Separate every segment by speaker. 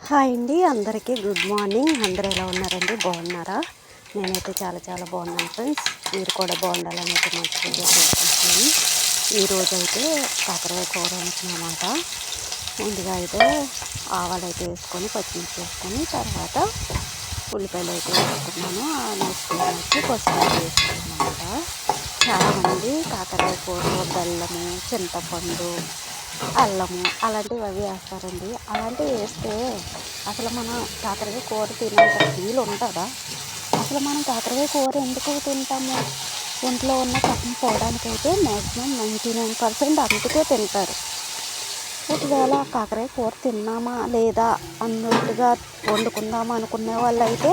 Speaker 1: Hi అండి, అందరికీ good morning. అందరూ ఎలా ఉన్నారండి? బాగున్నారా? నేనైతే చాలా బాగున్నాను ఫ్రెండ్స్. మీరు కూడా బాగుండాలని అయితే మనస్ఫూర్తిగా కోరుకుంటున్నాను. ఈరోజు అయితే కాకరకాయ కూర వండుతున్నమాట. ముందుగా అయితే ఆవాలు అయితే వేసుకొని పచ్చిమిర్చి వేసుకొని తర్వాత ఉల్లిపాయలు అయితే వేసుకున్నాను. నెక్స్ట్ వచ్చి పసుపు అయితే వేసుకున్నాను అనమాట. చాలామంది కాకరకాయ కూరలో బెల్లము, చింతపండు, అల్లము అలాంటివి అవి వేస్తారండి. అలాంటివి వేస్తే అసలు మనం కాకరకాయ కూర తినేంత ఫీల్ ఉంటుందా? అసలు మనం కాకరకాయ కూర ఎందుకు తింటాము? ఒంట్లో ఉన్న కఫం పోవడానికైతే మ్యాక్సిమం 99% అందుకే తింటారు. ఒకవేళ కాకరకాయ కూర తిన్నామా లేదా అన్నట్టుగా వండుకుందామా అనుకునే వాళ్ళు అయితే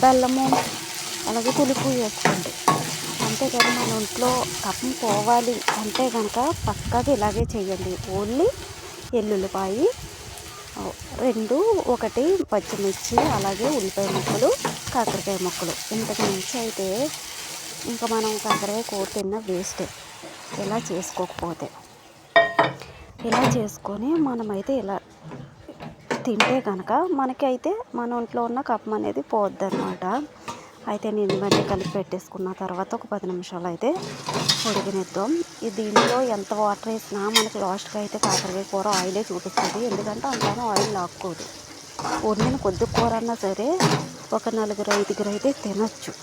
Speaker 1: బెల్లము అలాగే పులుపు వేసుకోండి. అంతేకాని మన ఒంట్లో కఫం పోవాలి అంటే కనుక పక్కాగా ఇలాగే చేయండి. ఓన్లీ ఎల్లుల్లిపాయి 2, 1 పచ్చిమిర్చి అలాగే ఉల్లిపాయ ముక్కలు, కాకరకాయ ముక్కలు. ఇంతకు మించి అయితే ఇంకా మనం కాకరకాయ కూర తిన్న వేస్టే ఇలా చేసుకోకపోతే. ఇలా చేసుకొని మనమైతే ఇలా తింటే కనుక మనకైతే మన ఒంట్లో ఉన్న కఫం అనేది పోద్ది అనమాట. అయితే నేను ఇవన్నీ కలిపి పెట్టేసుకున్న తర్వాత ఒక 10 నిమిషాలు అయితే ఉడికినిద్దాం. దీనిలో ఎంత వాటర్ వేసినా మనకి లాస్ట్కి అయితే కాకరకాయ కూర ఆయిలే చూపిస్తుంది. ఎందుకంటే అంతగా ఆయిల్ లాక్కోదు. వండిన కొద్ది కూర అన్నా సరే ఒక 4-5 అయితే తినచ్చు.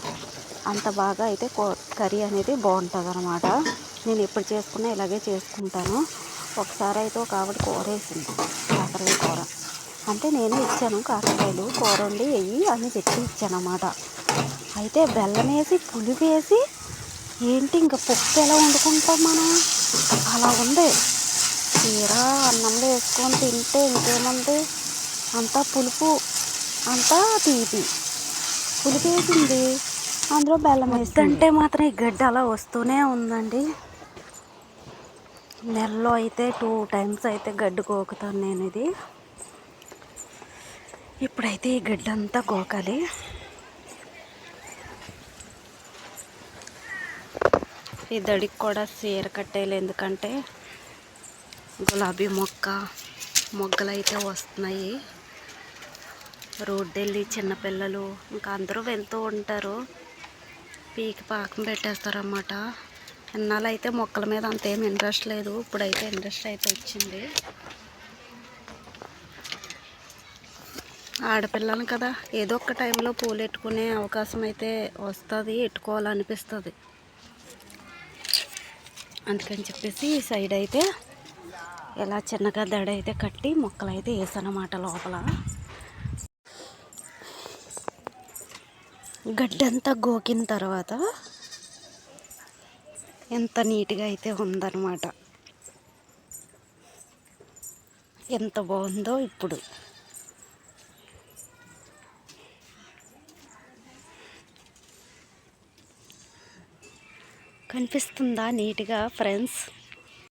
Speaker 1: అంత బాగా అయితే కర్రీ అనేది బాగుంటుంది అనమాట. నేను ఎప్పుడు చేసుకున్నా ఇలాగే చేసుకుంటాను. ఒకసారి అయితే ఒక ఆవిడ కూర వేసింది, కాకరకాయ కూర. అంటే నేనే ఇచ్చాను, కాకరకాయలు కూర వండి వెయ్యి అని చెప్పి ఇచ్చాను అన్నమాట. అయితే బెల్లం వేసి పులుపు వేసి ఏంటి ఇంకా పప్పు ఎలా వండుకుంటాం మనం, అలా ఉంది. తీరా అన్నంలో వేసుకొని తింటే ఇంకేముంది, అంతా పులుపు అంతా తీపి. పులుపు వేసింది, అందులో బెల్లం వేస్తుంటే మాత్రం ఈ గడ్డ అలా వస్తూనే ఉందండి. నెలలో అయితే 2 times అయితే గడ్డి గోకుతాను నేను. ఇది ఇప్పుడైతే ఈ గడ్డ అంతా గోకాలి. ఈ దడికి కూడా చీర కట్టేయాలి, ఎందుకంటే గులాబీ మొగ్గలు అయితే వస్తున్నాయి. రోడ్డు వెళ్ళి చిన్నపిల్లలు ఇంకా అందరూ వెళ్తూ ఉంటారు, పీకి పాకం పెట్టేస్తారన్నమాట. ఇన్నాళ్ళు అయితే మొక్కల మీద అంతేం ఇంట్రెస్ట్ లేదు, ఇప్పుడైతే ఇంట్రెస్ట్ అయితే వచ్చింది. ఆడపిల్లలు కదా, ఏదో ఒక టైంలో పూలు ఎట్టుకునే అవకాశం అయితే వస్తుంది, ఎట్టుకోవాలనిపిస్తుంది. అందుకని చెప్పేసి ఈ సైడ్ అయితే ఇలా చిన్నగా దడ అయితే కట్టి మొక్కలు అయితే వేసానమాట. లోపల గడ్డంతా గోకిన తర్వాత ఎంత నీట్గా అయితే ఉందన్నమాట. ఎంత బాగుందో ఇప్పుడు. కనిపిస్తుందా నీట్గా ఫ్రెండ్స్?